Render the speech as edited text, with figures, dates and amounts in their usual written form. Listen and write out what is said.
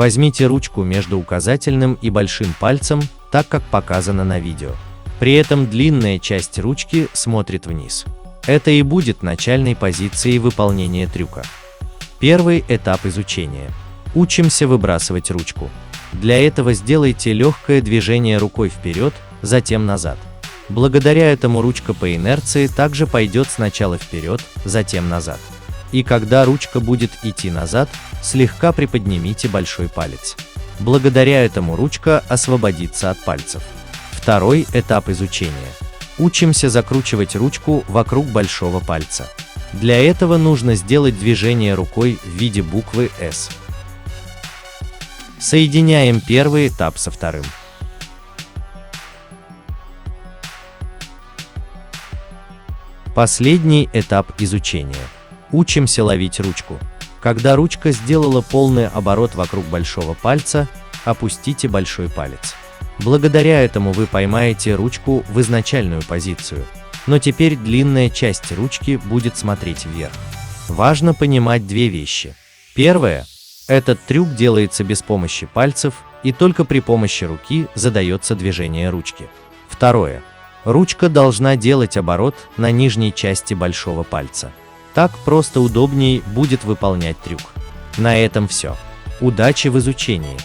Возьмите ручку между указательным и большим пальцем, так как показано на видео. При этом длинная часть ручки смотрит вниз. Это и будет начальной позицией выполнения трюка. Первый этап изучения. Учимся выбрасывать ручку. Для этого сделайте легкое движение рукой вперед, затем назад. Благодаря этому ручка по инерции также пойдет сначала вперед, затем назад. И когда ручка будет идти назад, слегка приподнимите большой палец. Благодаря этому ручка освободится от пальцев. Второй этап изучения. Учимся закручивать ручку вокруг большого пальца. Для этого нужно сделать движение рукой в виде буквы S. Соединяем первый этап со вторым. Последний этап изучения. Учимся ловить ручку. Когда ручка сделала полный оборот вокруг большого пальца, опустите большой палец. Благодаря этому вы поймаете ручку в изначальную позицию, но теперь длинная часть ручки будет смотреть вверх. Важно понимать две вещи. Первое. Этот трюк делается без помощи пальцев, и только при помощи руки задается движение ручки. Второе. Ручка должна делать оборот на нижней части большого пальца. Так просто удобнее будет выполнять трюк. На этом все. Удачи в изучении!